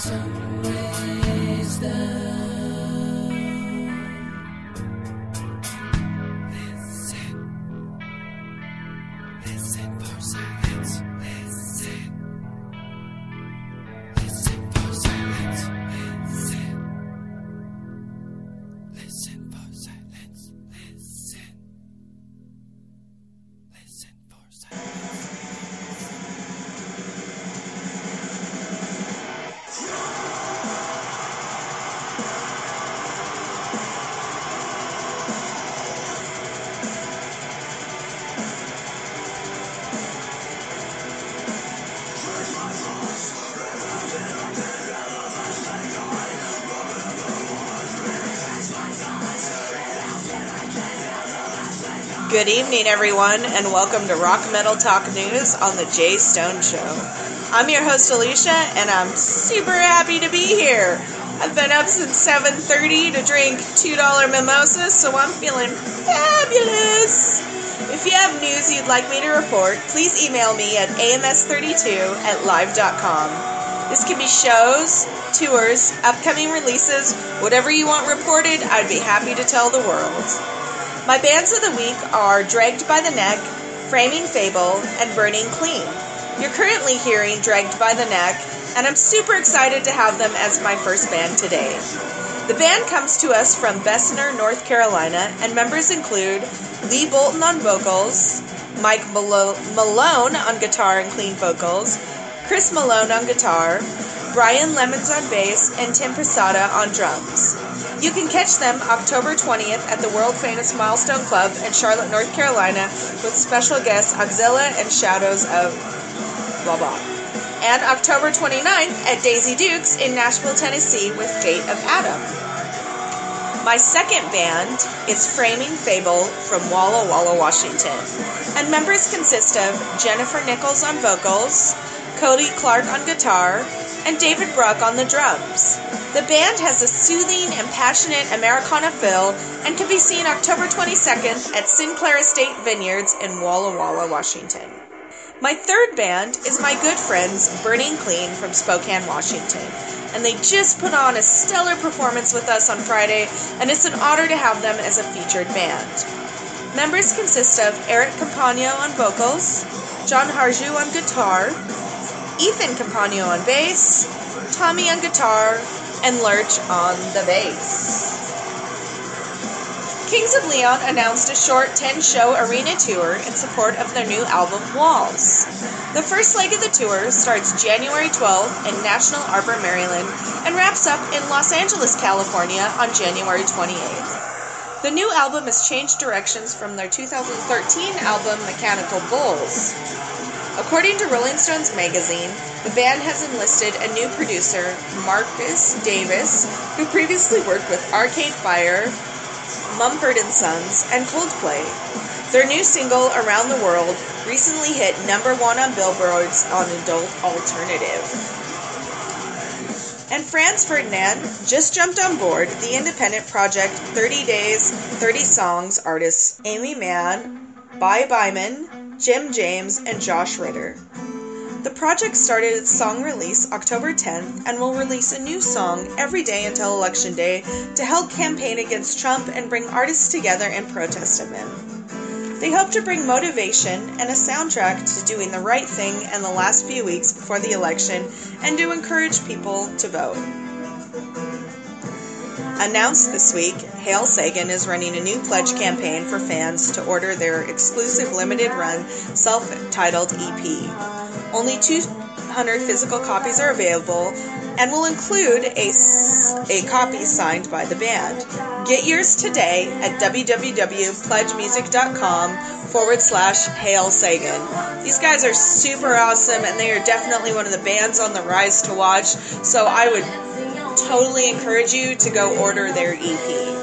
some ways down. Listen for silence. Listen for silence. Listen for silence. Listen for silence. Good evening, everyone, and welcome to Rock Metal Talk News on the Jay Stone Show. I'm your host, Alicia, and I'm super happy to be here. I've been up since 7:30 to drink $2 mimosas, so I'm feeling fabulous. If you have news you'd like me to report, please email me at ams32@live.com. This can be shows, tours, upcoming releases, whatever you want reported, I'd be happy to tell the world. My bands of the week are Dragged by the Neck, Framing Fable, and Burning Clean. You're currently hearing Dragged by the Neck, and I'm super excited to have them as my first band today. The band comes to us from Bessemer, North Carolina, and members include Lee Bolton on vocals, Mike Malone on guitar and clean vocals, Chris Malone on guitar, Brian Lemons on bass, and Tim Posada on drums. You can catch them October 20th at the world-famous Milestone Club in Charlotte, North Carolina, with special guests Auxilla and Shadows of blah blah. And October 29th at Daisy Dukes in Nashville, Tennessee, with Fate of Adam. My second band is Framing Fable from Walla Walla, Washington, and members consist of Jennifer Nichols on vocals, Cody Clark on guitar, and David Bruck on the drums. The band has a soothing and passionate Americana feel and can be seen October 22nd at Sinclair Estate Vineyards in Walla Walla, Washington. My third band is my good friends Burning Clean from Spokane, Washington, and they just put on a stellar performance with us on Friday, and it's an honor to have them as a featured band. Members consist of Eric Campagno on vocals, John Harju on guitar, Ethan Campagno on bass, Tommy on guitar, and Lurch on the bass. Kings of Leon announced a short 10-show arena tour in support of their new album, Walls. The first leg of the tour starts January 12th in National Arbor, Maryland, and wraps up in Los Angeles, California on January 28th. The new album has changed directions from their 2013 album, Mechanical Bulls. According to Rolling Stones magazine, the band has enlisted a new producer, Marcus Davis, who previously worked with Arcade Fire, Mumford & Sons, and Coldplay. Their new single, Around the World, recently hit #1 on Billboard's on Adult Alternative. And Franz Ferdinand just jumped on board the independent project 30 Days, 30 Songs artists Amy Mann, Bai Byman, Jim James, and Josh Ritter. The project started its song release October 10th and will release a new song every day until Election Day to help campaign against Trump and bring artists together in protest of him. They hope to bring motivation and a soundtrack to doing the right thing in the last few weeks before the election and to encourage people to vote. Announced this week, Hail Sagan is running a new pledge campaign for fans to order their exclusive limited-run, self-titled EP. Only 200 physical copies are available and will include a copy signed by the band. Get yours today at www.pledgemusic.com/Hail Sagan. These guys are super awesome, and they are definitely one of the bands on the rise to watch, so I would totally encourage you to go order their EP.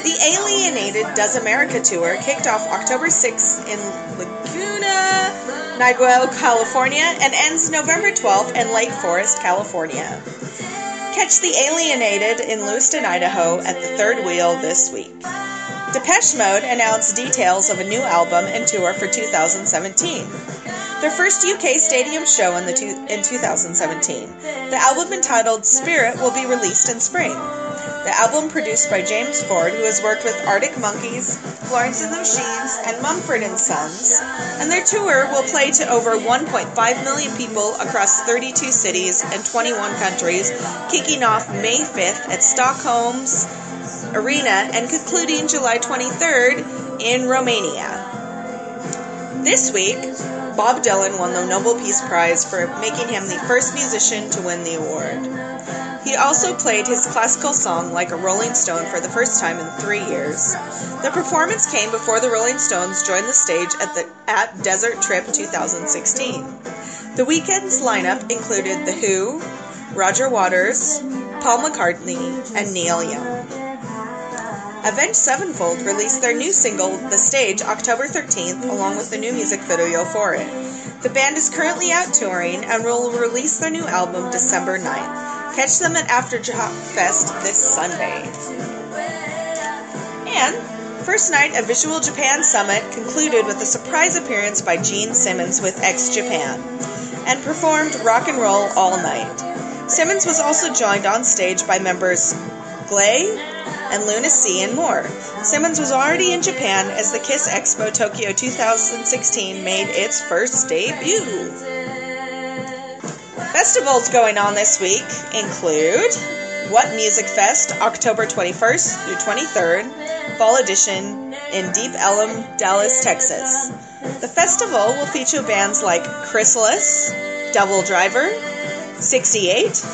The Alienated Does America tour kicked off October 6th in Laguna Niguel, California, and ends November 12th in Lake Forest, California. Catch The Alienated in Lewiston, Idaho at the Third Wheel this week. Depeche Mode announced details of a new album and tour for 2017. their first UK stadium show in 2017. The album entitled Spirit will be released in spring. The album produced by James Ford, who has worked with Arctic Monkeys, Florence and the Machines, and Mumford & Sons, and their tour will play to over 1.5 million people across 32 cities and 21 countries, kicking off May 5th at Stockholm's Arena and concluding July 23rd in Romania. This week, Bob Dylan won the Nobel Peace Prize for making him the first musician to win the award. He also played his classical song Like a Rolling Stone for the first time in 3 years. The performance came before the Rolling Stones joined the stage at Desert Trip 2016. The weekend's lineup included The Who, Roger Waters, Paul McCartney, and Neil Young. Avenged Sevenfold released their new single, The Stage, October 13th, along with the new music video for it. The band is currently out touring and will release their new album December 9th. Catch them at Aftershock Fest this Sunday. And first night of Visual Japan Summit concluded with a surprise appearance by Gene Simmons with X Japan and performed Rock and Roll All Night. Simmons was also joined on stage by members Glay and Luna C and more. Simmons was already in Japan as the Kiss Expo Tokyo 2016 made its first debut. Festivals going on this week include What Music Fest, October 21st through 23rd, Fall Edition in Deep Ellum, Dallas, Texas. The festival will feature bands like Chrysalis, Devil Driver, 68,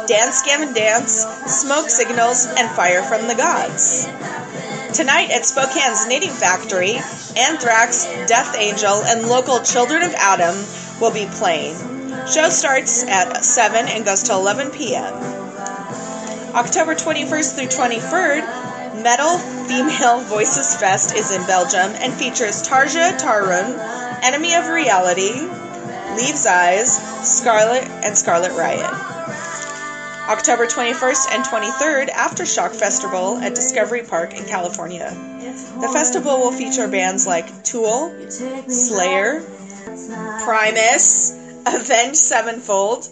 Dance Gavin Dance, Smoke Signals, and Fire from the Gods. Tonight at Spokane's Knitting Factory, Anthrax, Death Angel, and local Children of Adam will be playing. Show starts at 7 and goes till 11 p.m. October 21st through 23rd, Metal Female Voices Fest is in Belgium and features Tarja Tarun, Enemy of Reality, Leaves Eyes, Scarlet, and Scarlet Riot. October 21st and 23rd, Aftershock Festival at Discovery Park in California. The festival will feature bands like Tool, Slayer, Primus, Avenged Sevenfold.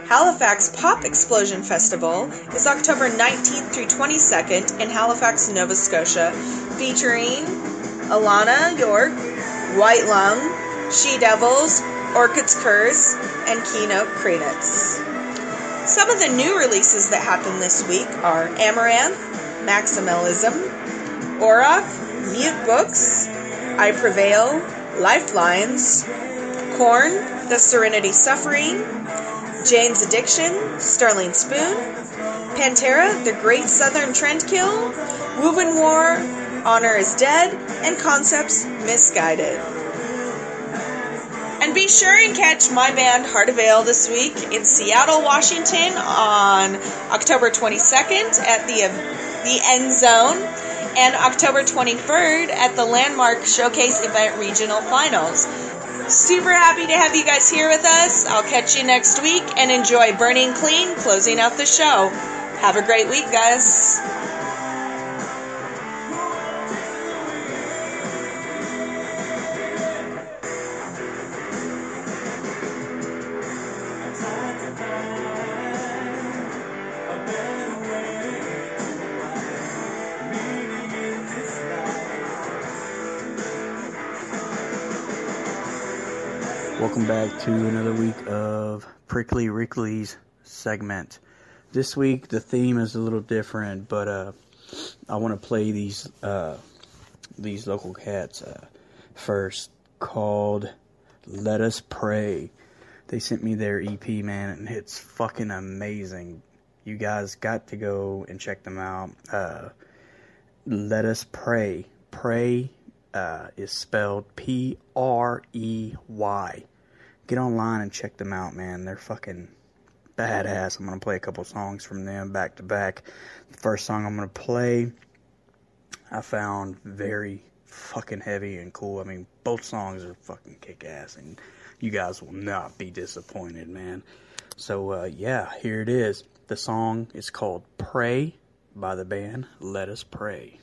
Halifax Pop Explosion Festival is October 19th through 22nd in Halifax, Nova Scotia, featuring Alana York, White Lung, She Devils, Orchid's Curse, and Keynote Credits. Some of the new releases that happened this week are Amaranth, Maximalism, Auroch, Mute Books, I Prevail, Lifelines, Korn, The Serenity Suffering, Jane's Addiction, Sterling Spoon, Pantera, The Great Southern Trendkill, Woven War, Honor is Dead, and Concepts, Misguided. And be sure and catch my band Heart of Ale this week in Seattle, Washington on October 22nd at the End Zone and October 23rd at the Landmark Showcase Event Regional Finals. Super happy to have you guys here with us. I'll catch you next week and enjoy Burning Clean closing out the show. Have a great week, guys. Welcome back to another week of Prickly Rickly's segment. This week the theme is a little different, but I want to play these local cats first, called Let Us Pray. They sent me their EP, man, and it's fucking amazing. You guys got to go and check them out. Let Us Pray. Pray is spelled Prey. Get online and check them out, man. They're fucking badass. I'm going to play a couple songs from them back to back. The first song I'm going to play, I found very fucking heavy and cool. I mean, both songs are fucking kick-ass, and you guys will not be disappointed, man. So, yeah, here it is. The song is called Pray by the band Let Us Pray.